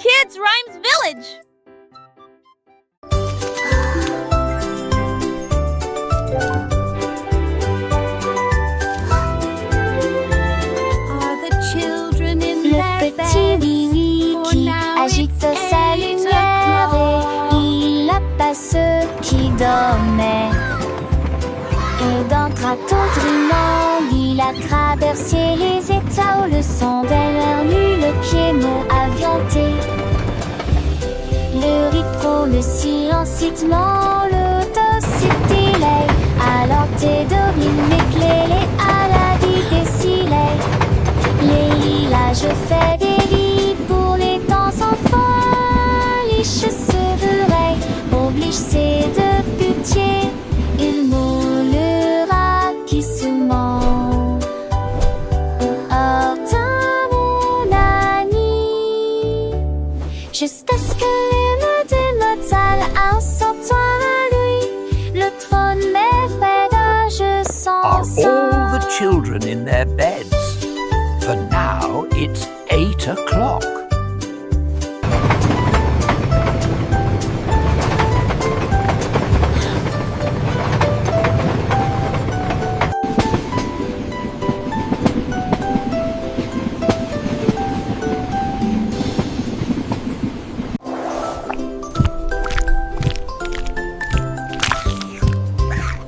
Kids Rhymes Village! Are the children in Le petit Willy qui agite sa lumière et il appelle ceux qui dormaient. Et d'un traton trinant, il a traversé les états où le sang derrière lui, le pied-mot avianté. Le rythme, le silencitement, l'autocité, alors t'es d'orines éclairées à la vie des silets. Les lilas, je fais des lits pour les temps enfants. Les cheveux oblige c'est de pitié. Il moulera qui se ment. Oh, mon ami, jusqu'à ce que les mots de notre salle un sortant à lui, le trône m'effraie, je Are sens all the children in their beds? For now, it's 8 o'clock.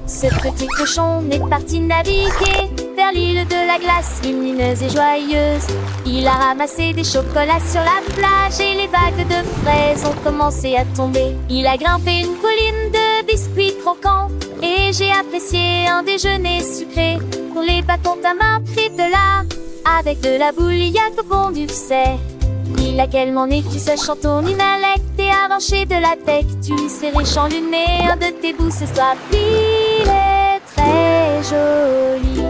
Ce petit cochon est parti naviguer vers l'île de la glace lumineuse et joyeuse. Il a ramassé des chocolats sur la plage et les vagues de fraises ont commencé à tomber. Il a grimpé une colline de biscuits croquants et j'ai apprécié un déjeuner sucré. Pour les bâtons ta main pris de là, avec de la bouilliade au bon du sait. Il a quellement né, tu sais, chantonne une alec, t'es arraché de la tête, tu sais, riche le nez, un de tes bouts, ce soir, il est très joli.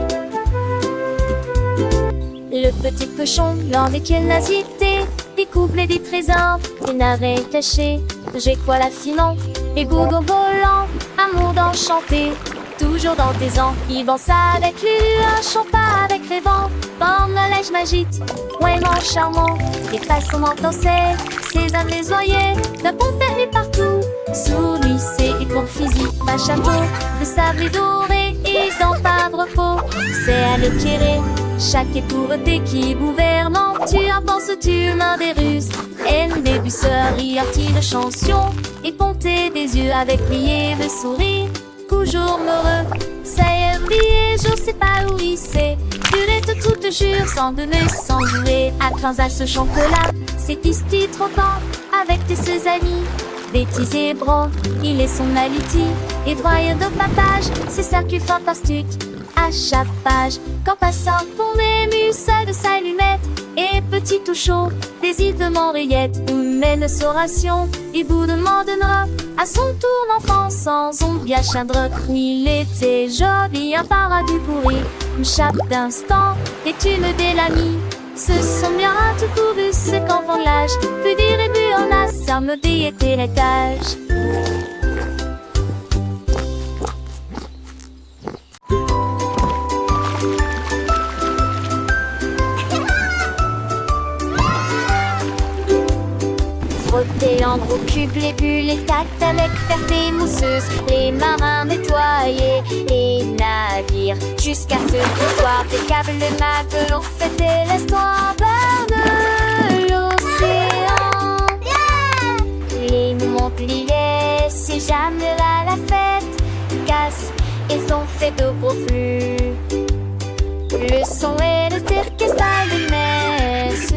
Le petit cochon, lors des curiosités, découvre des trésors, des narets cachés, j'ai quoi la finon, et gourgons volants, amour d'enchanté. Toujours dans tes ans, il danse avec lui, un chant pas avec les vents. Comme le lèche magique, vraiment charmant. Et façon danser, ses âmes les oyer, d'un bon permis partout. Sous lui, c'est et pour physique, un chapeau de sable doré et dans pas de repos. C'est à l'éclairer, chaque étourté qui gouvernant. Tu en penses, tu mains des ruses. Et le débuseur, y a-t-il de chanson? Et ponter des yeux avec plié de sourire. Toujours heureux, ça y est, oublié, je sais pas où il sait. Durette tout te jure, sans donner, sans jouer. À 15 à ce chocolat, c'est ici trop temps. Avec tes ses amis, bêtises et bras, il est son aliti. Et droit de papage, c'est ça qui est fantastique. À chaque page, quand passant pour ému, seul de sa lunette. Et petit tout chaud, des îles de Montréette, où mène sa ration, il vous demandera à son tour l'enfant sans onde bien chadre. Il était joli, un paradis pourri, chaque instant, et tu me l'ami. Ce sont bien tout couru, ce qu'enfant l'âge, peut dire et bu en a, ça me dit était l'étage. Frotter en gros cubes les bulles, les tacts avec ferté mousseuse, les marins nettoyés, les navires, jusqu'à ce que soir des câbles de matelots fêter l'histoire de l'océan. Les monts-pliés, si jamais à la fête, cassent, ils ont fait de gros flux. Le son et le cirque messe.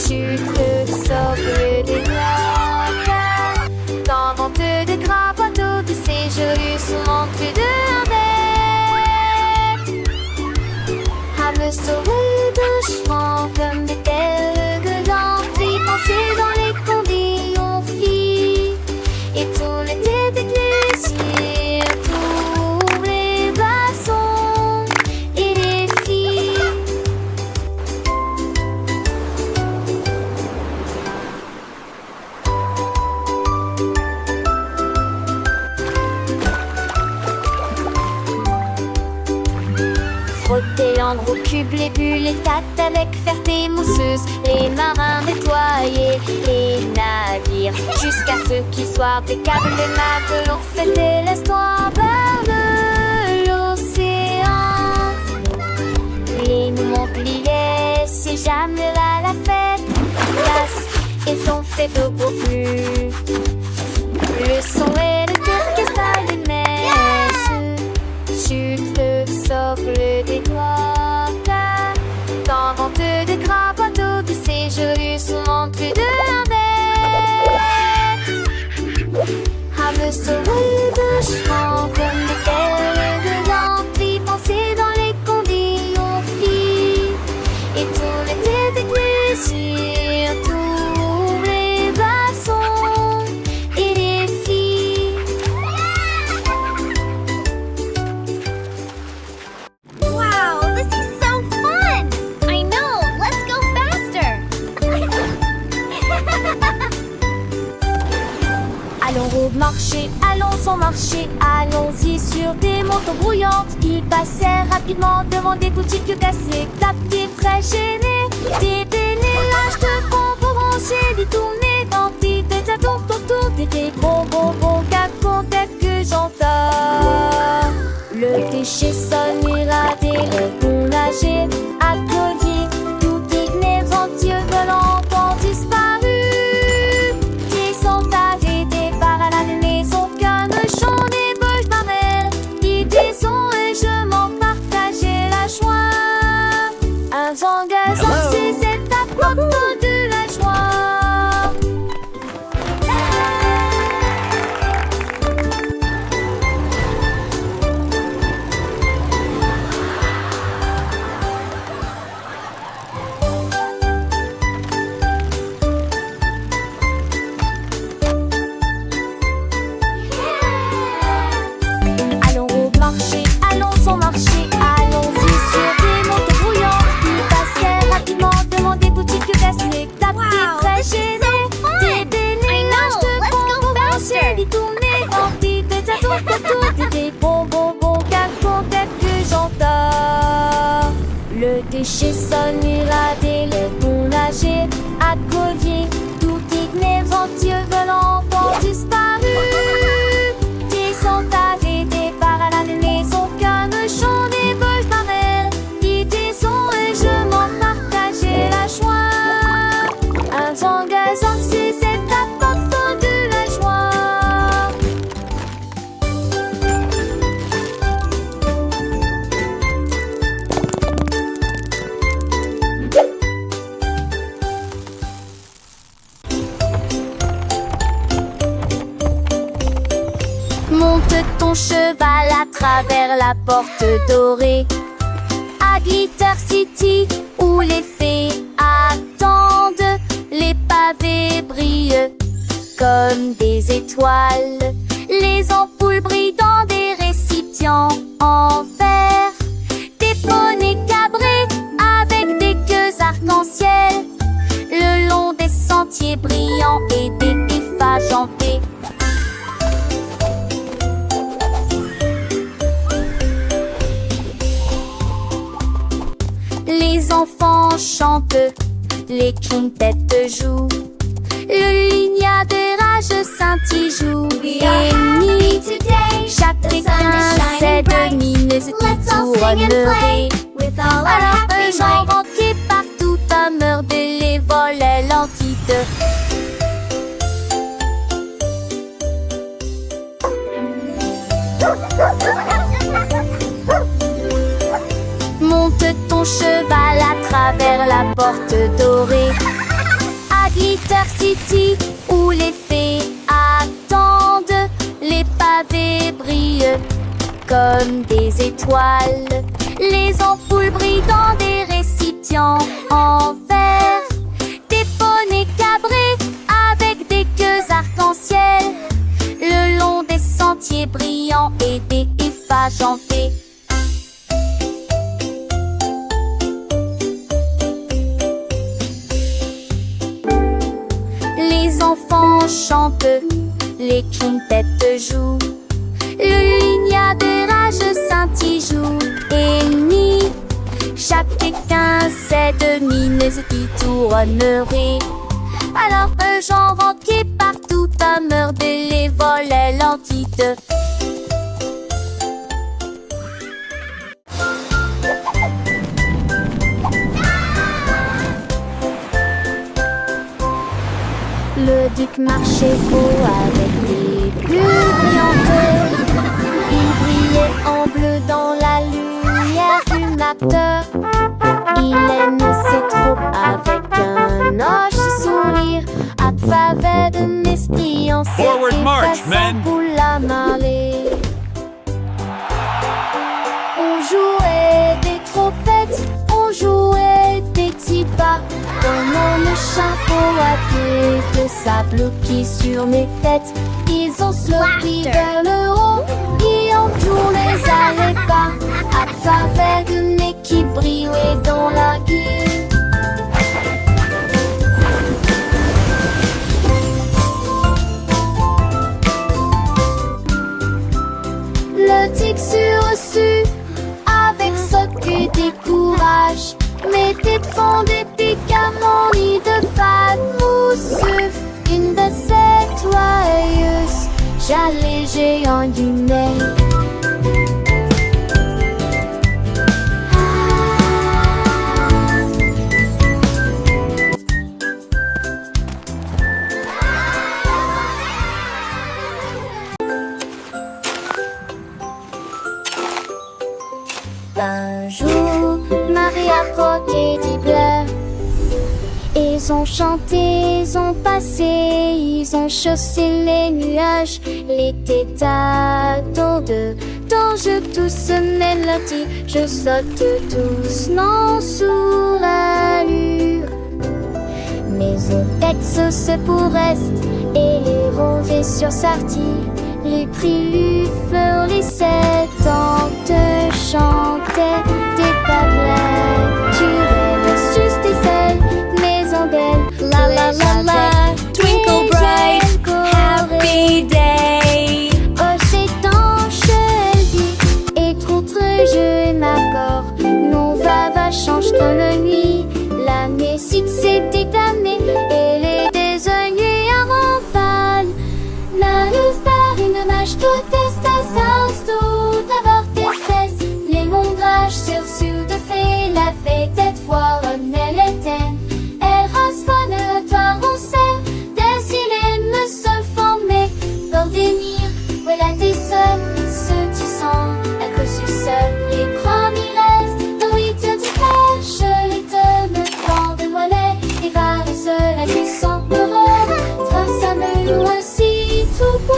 Tu te sobre des glaces, dans vente de gras bateaux de séjour, souvent plus de bête. À me sauver de chevaux comme des telles gueulantes, puis penser dans les conditions filles, et tout l'été d'église, tous les glaçons et les filles. Frotter en gros cubes les bulles, les tacts avec ferté mousseuse, les marins nettoyés, les Jusqu'à ce qu'il soit des câbles les matelots fêter l'histoire vers l'océan. Les boucliers, si jamais à la fête, glace, ils sont faits de beaux flux. Le son et le orchestre de neige, chute, socle des doigts. Dans vente de grands bateaux de séjour, souvent plus de la mer. À me sauver de chevaux comme des perles de lampes, penser dans les conditions filles. Et tout l'été des plaisirs, tous les garçons et les filles. Wow, this is so fun! I know, let's go faster! Allons au marché, allons au marché, allons-y sur des motos brouillantes. Ils passèrent rapidement devant des boutiques cassées, tapis très gênés. Des bénélages de bonbons rangés, des tournées d'antiques, des atouts autour des bonbons, cacons que j'entends. Le déchet sonne, irradé, le bon nager, applaudi, tout inébrantieux volant ont disparu. Qui sont arrêtés par la maison, qu'un chant des bouches marelles, qui disons et je m'en partageais la joie. Un zangazan, c'est cette apporte de la joie. Allons au marché, allons au marché, allons-y sur des motos brouillantes. Ils passèrent rapidement devant des boutiques cassées, tapis Wow, très this is gênés. so fun. Des bénélages I know, de let's go bonbons faster. rangés, des tournées d'antiques, des atouts autour des bonbons, cacons que j'entends. Le déchet sonne, irradé, le bon nager, à collier, tout inébrantieux volant ont disparu. Qui sont arrêtés par la maison, qu'un chant des bouches marelles, qui disons et je m'en partageais la joie. Un zangazan, c'est cette apportant de la joie. Monte ton cheval à travers la porte dorée à Glitter City où les fées attendent. Les pavés brillent comme des étoiles. Les ampoules brillent dans des récipients en verre. Des poneys cabrés avec des queues arc-en-ciel le long des sentiers brillants et des effages en paix. Les enfants chantent, les quintettes jouent, le lignard de rage scintille joue. Et nuit, chacun sait de mineuse qui tournerait. Alors que j'en rentre partout à meurt de les volets l'entite. Monte ton cheval à travers la porte dorée à Glitter City où les fées attendent. Les pavés brillent comme des étoiles. Les ampoules brillent dans des récipients en verre. Des poneys cabrés avec des queues arc-en-ciel le long des sentiers brillants et des effages en paix. Les enfants chantent, les quintettes jouent, le lignard de rage scintille joue. Et nuit, chacun sait de mineuse qui tournerait. Alors que j'en rentre partout femme rebelle et volait l'entité. Le duc marchait beau avec des bulles brillantes. Il brillait en bleu dans la lumière du matin. Il aimait ses troupes avec un hoche sourire. À travers de mesti en Forward march, men. pour la marée. On jouait des trompettes, on jouait des petits pas. Pendant le chapeau à queue de sable qui sur mes têtes. Ils ont sauté vers le haut, et en tous les allées pas. À travers de nez qui brillaient dans la gueule. Le tic sur-reçu, avec ce que des courages. Mettez de fond des piquants, ni de fat mousseux. Une de ces joyeuses, j'allais géant du nez. Un jour, Marie a croqué du bleu. Ils ont chanté, ils ont passé, ils ont chaussé les nuages. L'été t'attend dont je tousse mélodie. Je saute doucement sous l'allure. Mes eaux se pour reste et les rosés sur sortie. Les cris fleurissait tant te chantait des baguettes. Tu rêves juste des ailes, maison d'elle. La la la la, twinkle bright, happy day. Oh, c'est tanche, elle dit, et contre je et ma corps. Non, va, change comme la nuit. L'année si c'est déclamé, elle est désognée à mon fan. La luz une mâche tout est tout d'avoir tristesse. Les mondrages sur de fait la fête cette fois elle était. Elle rasphone toi on sait des îles me se former pour dénir. Voilà tes seuls, ceux qui sont elle reçu seul. Les premiers restent dans les têtes du pêche. Les deux me prend de mollet et va le seul à qui sont heureux. Trace à me aussi tout bois.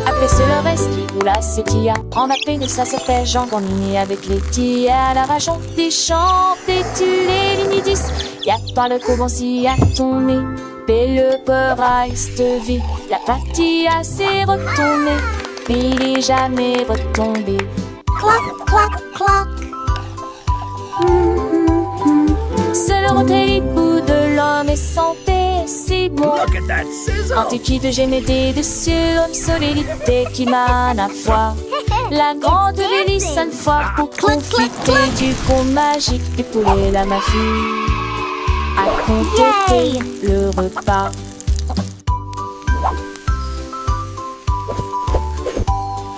Après c'est le reste qui roule à ses tias. En appel de ça se fait j'engrandis avec les tias. La rajon des chants, des tu les lignes 10. Y'a pas le coubancy à ton nez. Et le peur de vie. La patia s'est retournée. Il est jamais retombé. Clock, clock, clock. C'est le retrait bout de l'homme et santé, c'est bon. Look at that sizzle! Antiquité de génédé de solidité qui mène à foi. La grande hélice une fois pour profiter du pont magique du poulet la mafie. À compléter le repas.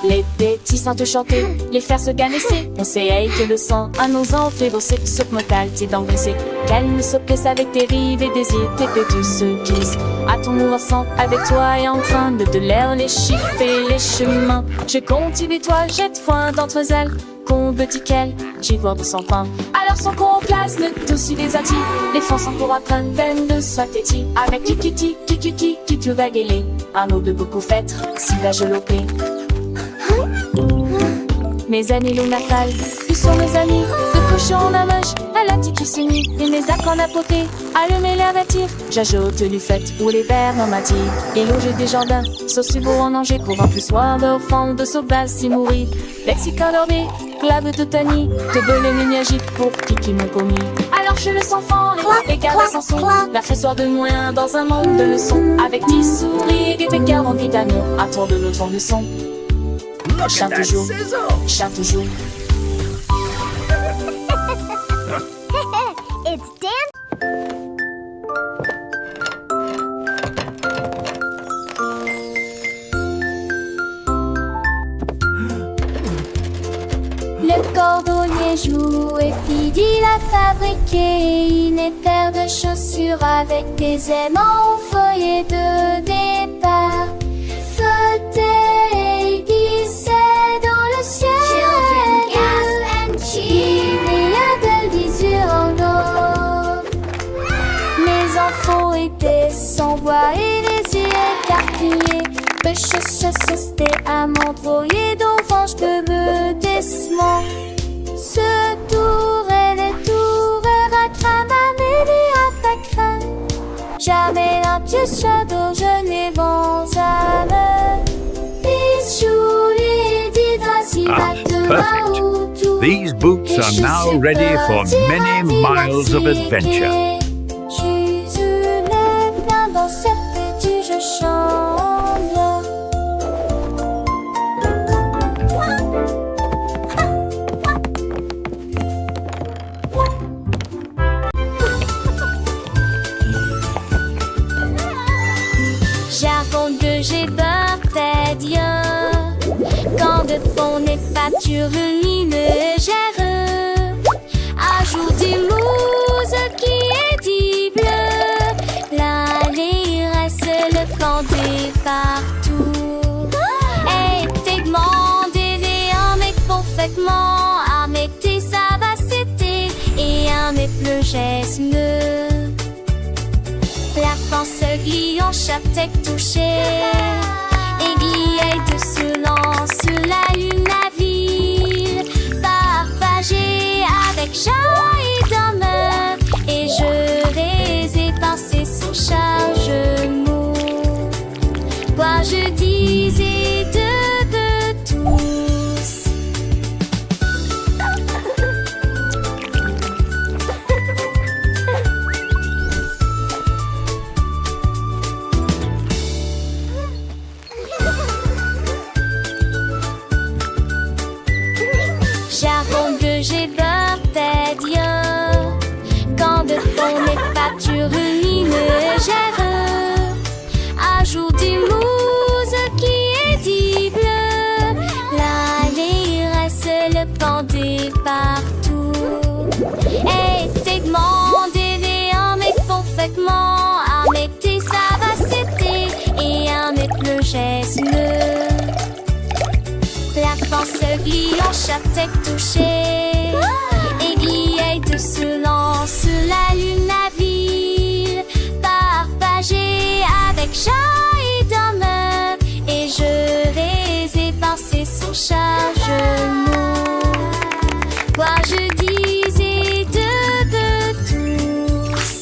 Les petits sentent chanter, les faire se ganesser. On sait que le sang à nos ans fait bosser ce motal, t'es d'engraisser. Qu'elle ne se plaise avec tes rives et désirs, tes pétus se glissent. À ton mouvement avec toi et en train de l'air les chiffres et les chemins. Je continue toi, jette foin d'entre elles. Qu'on petit qu'elle, j'y vois de son pain. Alors son con en place, le dossier des attis. Les fonds sont pour apprendre, peine de soit têtis. Avec kikiti, tu vas guéler. Un eau de beaucoup fêtes, si va je l'opé. Mes amis l'eau natale, ils sont mes amis. De cochon en amage, à la tiki se nid. Et mes arcs en apoté, allumer l'air attire. J'ajoute du fait ou les verres dans ma tire. Et loger des jardins, sauf si beau en danger. Pour un plus soir de fond de sauvage si mourir. Lexica dormé, réclame de Tani, de Belen et Miagique pour Kiki mon commis. Alors je le sens fort, les carrés sans son, la soir de moins dans un monde de leçons. Avec 10 souris et des pécards en vitamine, à tour de l'autre de son. Chante toujours, chante toujours. It's Dan. Le cordonnier joue et Fidi l'a fabriqué. Une paire de chaussures avec des aimants au feuillet de départ. Fauteuil glissait dans le ciel. Children gasp and cheer. Il y a de l'usure en eau. Les enfants étaient sans voix et les yeux écarquillés. C'était un mandroyer d'orange de bedessement. Ce tour et les tours à cramamer à facrin. Jamais l'impieux shadow, je les vents à me. Perfect. These boots are now ready for many miles of adventure. J'avoue que j'ai peur, t'es Dieu. Quand de fond n'est pas sur une légère. Ajoute des mouses qui est dit bleu. L'allée reste le planter partout. Et t'es demandé un mec parfaitement. À mettre ça va c'était. Et un mec le geste. La France glie en chaque tête touchée. Aiguille de ce lance la lune à ville. Partagée avec joie et d'honneur. Et je les ai passés sans chargement. Quoi je disais de tous. J'avoue que j'ai peur, t'es Dieu. Quand de fond n'est pas sur une légère. Ajoute des mouses qui est dit bleu. L'allée reste le planter partout. Et t'es demandé un mec parfaitement. À mettre ça va c'était. Et un mec le geste. La force glie en chaque tête touchée. Aiguille de ce lance la lune à ville. Partagée avec joie et d'honneur. Et je les ai passés sans chargement. Quoi je disais de tous.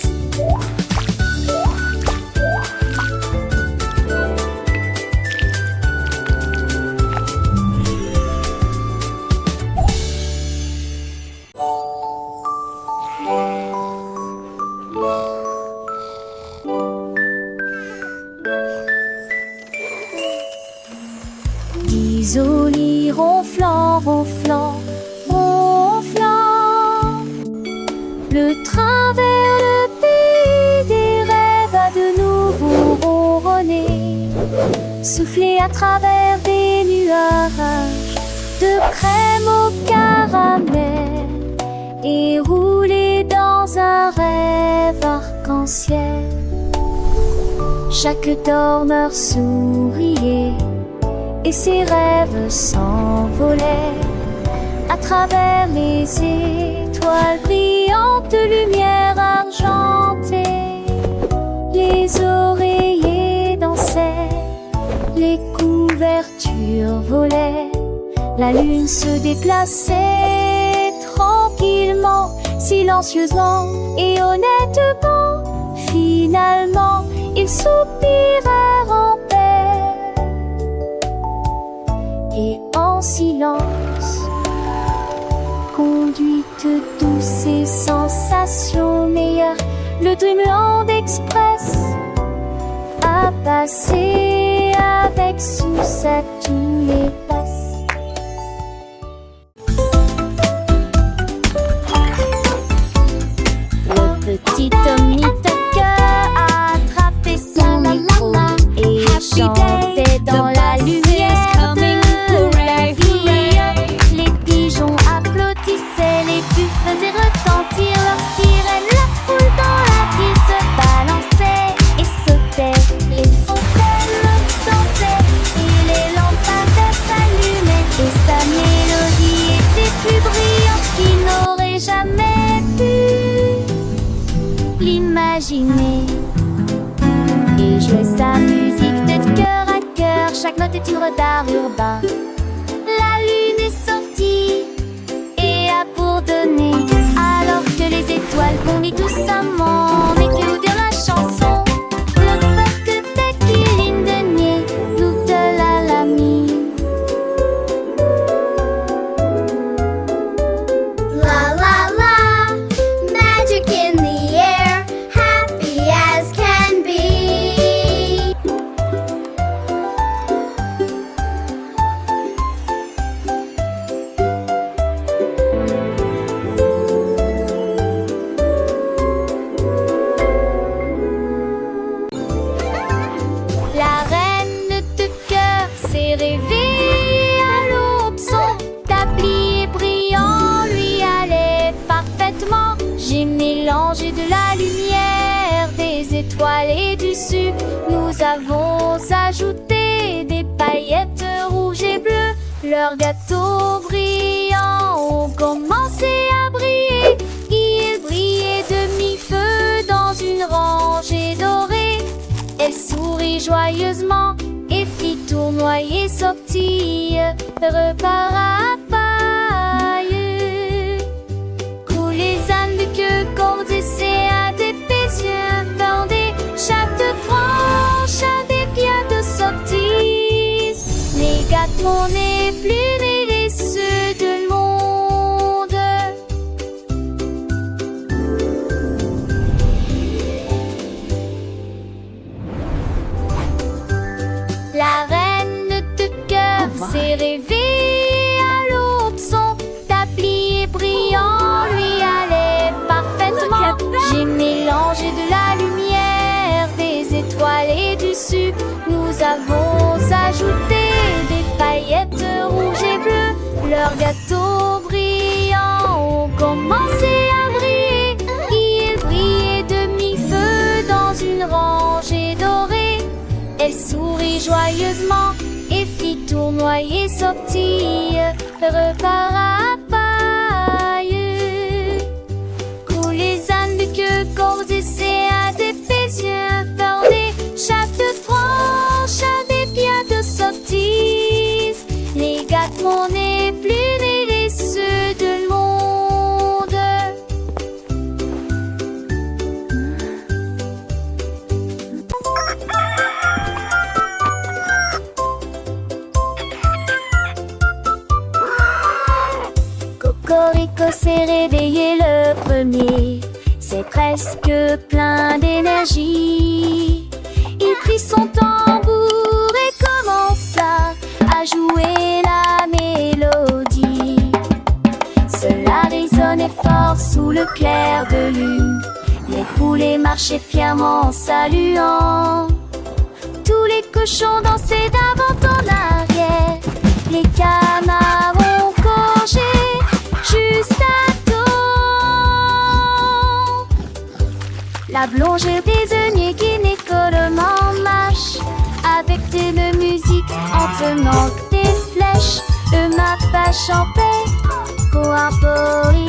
Isolé, ronflant, ronflant, ronflant. Le train vers le pays des rêves a de nouveau ronronné. Soufflé à travers des nuages de crème au caramel. Et roulé dans un rêve arc-en-ciel. Chaque dormeur souriait. Et ses rêves s'envolaient à travers les étoiles brillantes de lumière argentée. Les oreillers dansaient, les couvertures volaient. La lune se déplaçait tranquillement, silencieusement et honnêtement. Finalement, ils soupirèrent en paix. Et en silence, douces et sensations meilleures. Le Dreamland Express a passé avec succès tous les passes. Le petit Tommy Tucker a attrapé son micro et chantait dans la lumière de la vie. Les pigeons applaudissaient, les buts faisaient retentir leurs sirènes. La foule dans la ville se balançait et sautait. Les fontaines dansaient et les lampadaires s'allumaient. Et sa mélodie était plus brillante qu'il n'aurait jamais pu l'imaginer. Il jouait sa musique de cœur à cœur, chaque note est une d'art urbain. La lune est sortie et a pour donner, alors que les étoiles vomissent doucement. Mais que nous dire la chanson? Le fait que dès qu'il ligne de nier, nous de la mie. La la la, magic in the air, happy as can be. La reine de cœur s'est réveillée à l'aube. Son tablier brillant lui allait parfaitement. J'ai mélangé de la lumière, des étoiles et du sucre. Nous avons ajouté des paillettes rouges et bleues. Leurs gâteaux brillants ont commencé à briller. Ils brillaient de mi-feu dans une rangée dorée. Elle sourit joyeusement et fit tournoyer sortie, repart à paille. Coulent les ânes de queue, cordes et séats, des yeux bandés. Chaque branche a des pierres de sortie. Les gâteaux n'est plus les ceux de monde. La reine de cœur s'est réveillée à l'aube. Son tablier brillant lui allait parfaitement. J'ai mélangé de la lumière, des étoiles et du sucre. Nous avons ajouté des paillettes rouges et bleues. Leurs gâteaux brillants ont commencé à briller. Ils brillaient de mi-feu dans une rangée dorée. Elle sourit joyeusement et fit tournoyer sortie, repart à paille. Coulent les ânes de queue, cordes et séats, des yeux bordés. Chaque branche a des pierres de sortie. Les gâteaux n'est plus les ceux de monde. Cocorico s'est réveillé le premier, c'est presque plein d'énergie. Il prit son tambour et commença à jouer la mélodie. Cela résonnait fort sous le clair de lune. Les poulets marchaient fièrement en saluant. Tous les cochons dansaient d'avant en arrière. Les canards ont gorgé juste à temps. La blonde désignée qui n'écolement marche avec de musique en tenant des flèches. Le mappa chantait pour un poripo.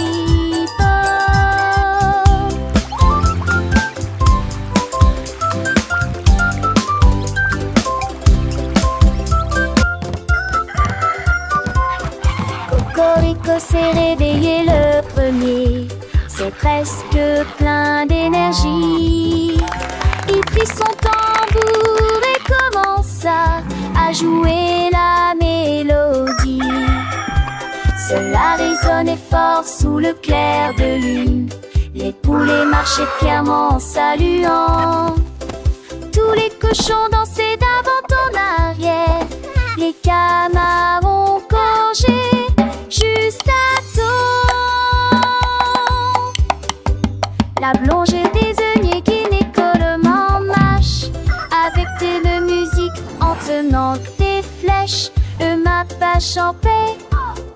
Cocorico s'est réveillé le premier, c'est presque plein d'énergie. Il prit son tambour et commença à jouer la mélodie. Cela cela résonnait fort sous le clair de lune. Les poulets marchaient fièrement en saluant. Tous les cochons dansaient d'avant en arrière. Les canards ont gorgé juste à temps. La plongée des œillets qui n'écolement en marche, avec de musique en tenant des flèches. Le mapa champait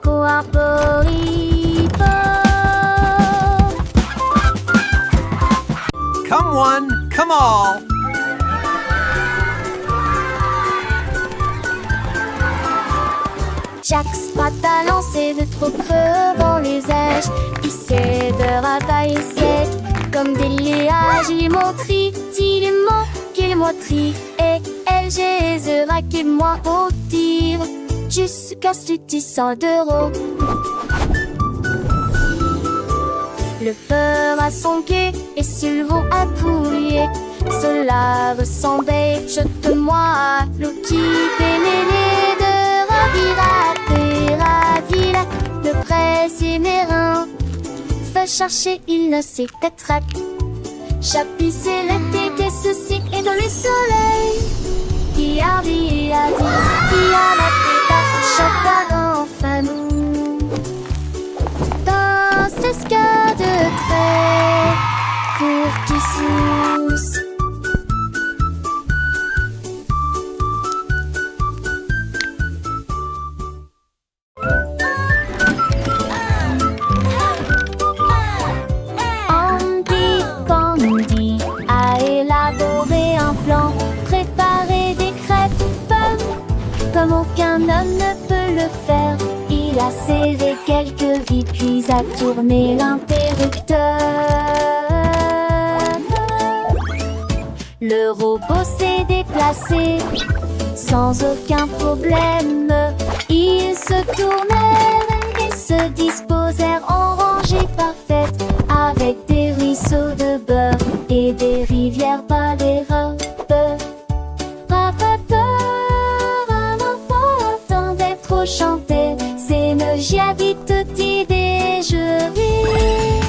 Coarporipo. Come one, come all. Jack Sprat a lancé de trop crevant les âges. Pissait de ravaille sec comme des liages. Il montrit, il est mon qu'il montrit. Et elle gésera qu'il moi au tir. Jusqu'à ce 100 d'euros. Le peur a son quai et Sylvain a poulier. Cela ressemblait, jette-moi à l'eau qui pénérait de Ravira, de presse et Mérin. Va chercher, il ne sait qu'attraque. Chapissé l'été que ceci est dans le soleil. Qui a dit, qui a la tête, chacun enfin nous. Dans ce ska de trait, pour qui sousse. Andy Candy a élaboré un plan, préparé des crêpes pommes, comme aucun homme ne peut le faire. Il a serré quelques vis puis a tourné l'interrupteur. Le robot s'est déplacé sans aucun problème. Ils se tournèrent et se disposèrent en rangée parfaite, avec des ruisseaux de beurre et des rivières par les robes. Attendait trop chanter, c'est me j'habite toute idée, je ris.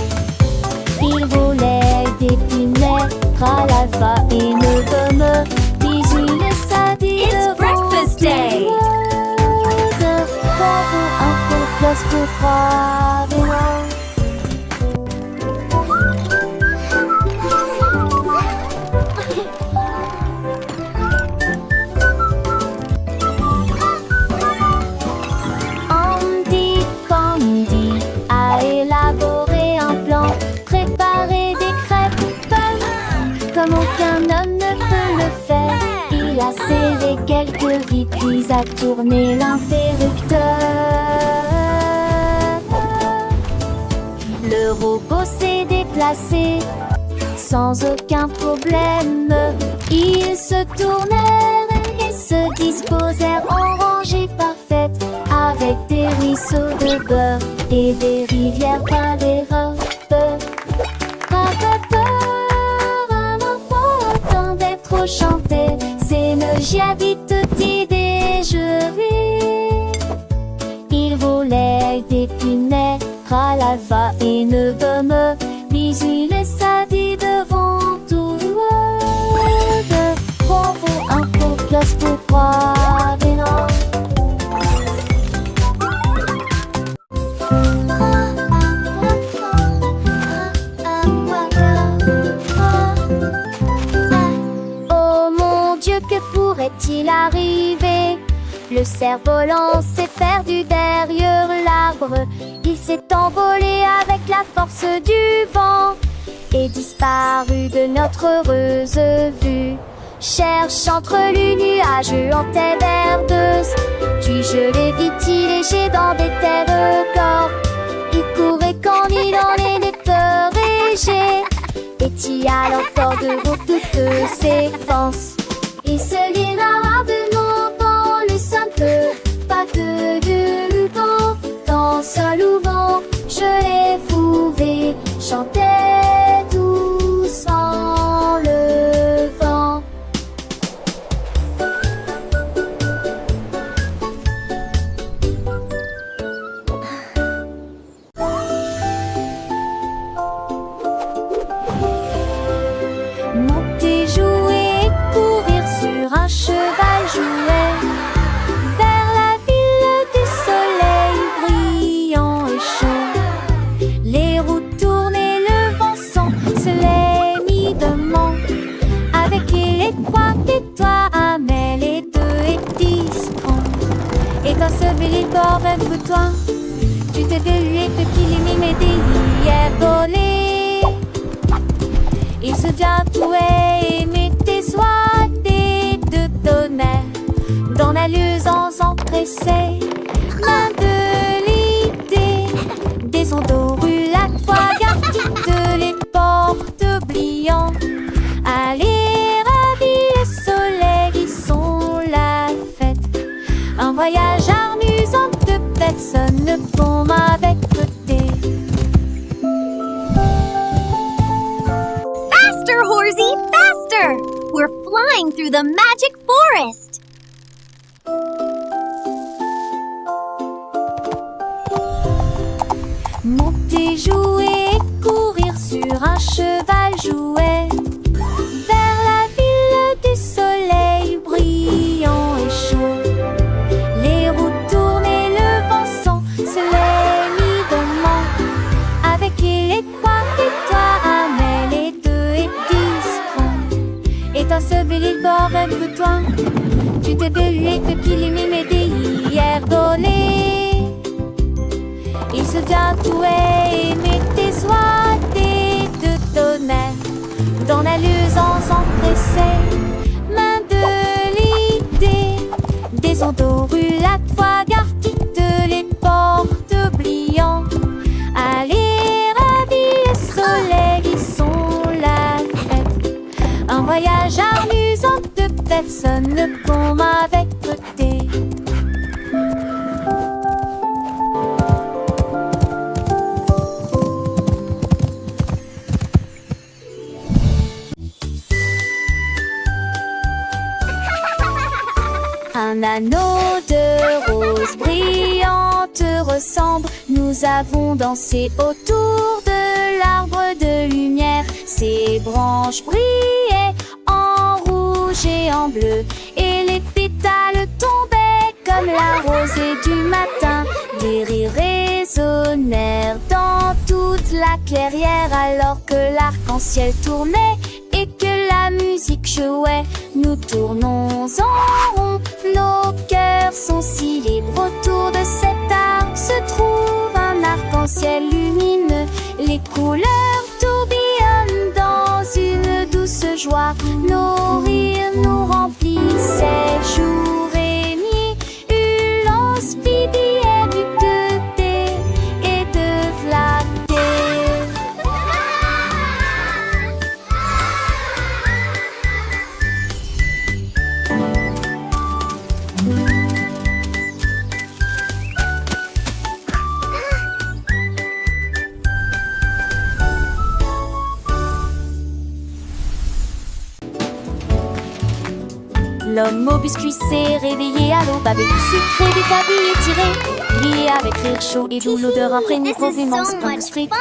Il volait des pinets, à l'alpha et ne gomme, bisous le sadi. It's breakfast day. Un peu plus pour croire. Andy Candy a élaboré un plan, préparé des crêpes pommes, comme aucun homme ne peut le faire. Il a serré quelques vis puis a tourné l'interrupteur. Le robot s'est déplacé sans aucun problème. Ils se tournèrent et se disposèrent en rangée parfaite, avec des ruisseaux de beurre et des rivières par les robes. Attendait trop chanter, c'est me j'habite toute idée, je ris. Il volait des pinets, à l'alpha et ne gomme, bisous le sadi devant tout le monde. Bravo, un peu plus pour croire, mais non. Oh mon Dieu, que pourrait-il arriver? Le cerf-volant s'est perdu derrière l'arbre. Il s'est envolé avec la force du vent et disparu de notre heureuse vue. Cherche entre les nuages en terre verdeuse, puis je l'ai vite léger dans des terres corps. Il courait quand il en est des peurs légers, et t'y a l'encore de toutes ses forces. Il se lira de nom dans le simple pas de vent. Dans ce louvant, je l'ai fouvé, chantait doucement le vent. toi. Tu t'es délué depuis les mimes et des hier volés. Il se vient tout aimer tes soies de tonnerre. Dans la luisance empressée, main de l'idée. Des ondes roulades, fois garde toutes les portes oubliant. Allez, ravis le soleil, ils sont la fête. Un voyage amusant de personnes pour avec côté. Faster, Horsey, faster! We're flying through the magic forest. Monter, jouer, courir sur un cheval jouet. Vers la ville du soleil brillant et chaud. Les roues tournent et le vent sent se l'évidemment. Avec les points et toi, mais les deux et discrets. Et toi, ce bel bord que toi, tu t'es délué depuis les mimes et des hier volés. Il se vient tout aimer tes soies de tonnerre. Dans la luisance empressée, main de l'idée. Des ondes roulades, fois garde toutes les portes oubliant. Allez, ravis le soleil, ils sont la fête. Un voyage amusant de personnes comme avec côté. Un anneau de rose brillante ressemble. Nous avons dansé autour de l'arbre de lumière. Ses branches brillaient en rouge et en bleu. Et les pétales tombaient comme la rosée du matin. Des rires résonnèrent dans toute la clairière alors que l'arc-en-ciel tournait et que la musique jouait. Nous tournons en rond, nos cœurs sont si libres. Autour de cet arbre se trouve un arc-en-ciel lumineux. Les couleurs tourbillonnent dans une douce joie. Nos rires nous remplissaient jour et nuit. Ulance, Bibi et du thé et de flatter. L'homme au biscuit s'est réveillé à l'aube avec du sucre et des tabilles étirés. Brillé avec rire chaud et doux, l'odeur imprégnée This provenance is so d'un much biscuit. fun!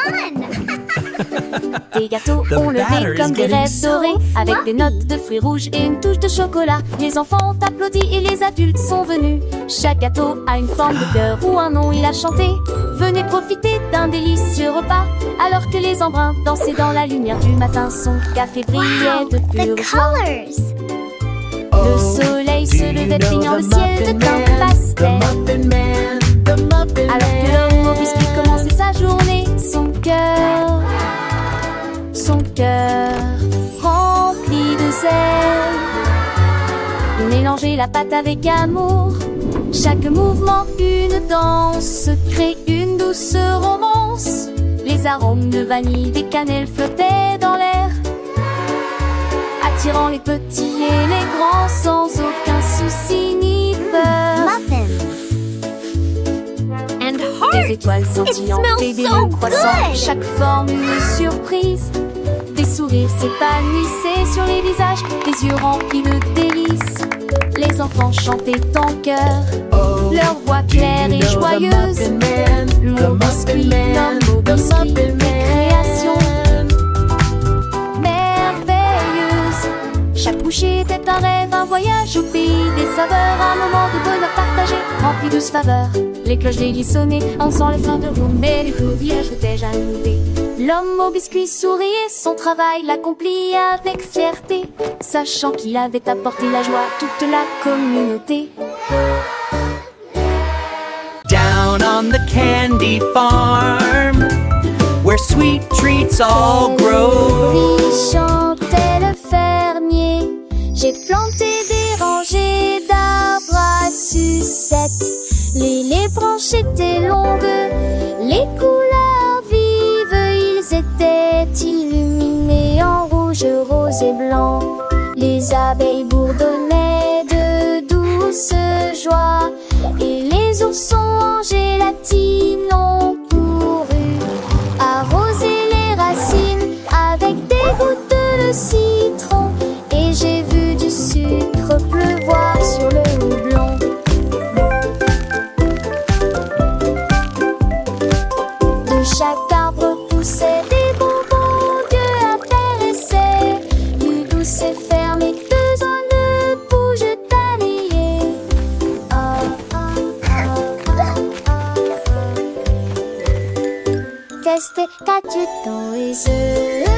Des gâteaux The ont levé batter is comme des getting rêves so dorés, avec des notes de fruits rouges et une touche de chocolat. Les enfants ont applaudi et les adultes sont venus. Chaque gâteau a une forme de cœur ou un nom, il a chanté. Venez profiter d'un délicieux repas, alors que les embruns dansaient dans la lumière du matin. Son café brillait de The pure joie. colors! Le soleil se levait clignant le ciel de teinte pastel. Alors que l'homme au biscuit commençait sa journée, son cœur rempli de zèle. Il mélangeait la pâte avec amour. Chaque mouvement, une danse, crée une douce romance. Les arômes de vanille, des cannelles flottaient dans l'air, attirant les petits et les grands sans aucun souci ni peur. Muffins! And Des hearts! étoiles scintillantes It et des smells so nœuds croissants, good. chaque forme une surprise. Des sourires s'épanouissaient sur les visages, des yeux remplis de délices. Les enfants chantaient en chœur, leur voix claire et joyeuse. Le biscuit, l'homme au biscuit, création merveilleuse. Chaque bouchée était un rêve, un voyage au pays des saveurs, un moment de bonheur partagé, rempli de faveurs. Les cloches délices sonnaient, en sent les fins de roue, mais les villages étaient jaloux. L'homme au biscuit souriait, son travail l'accomplit avec fierté, sachant qu'il avait apporté la joie à toute la communauté. Down on on the candy farm, where sweet treats all grow. Chantait le fermier. J'ai planté des rangées d'arbres à sucettes. Les branches étaient longues, les couleurs vives, ils étaient illuminés en rouge, rose et blanc. Les abeilles bourdonnaient de douce joie, et les oursons en gélatine ont couru arroser les racines avec des gouttes de citron. Et j'ai vu du sucre pleuvoir sur le houblon. De chaque arbre poussaient des bonbons que intéressaient. Du douce et fermé, besoin de bouges tannier. Qu'est-ce que tu t'en es?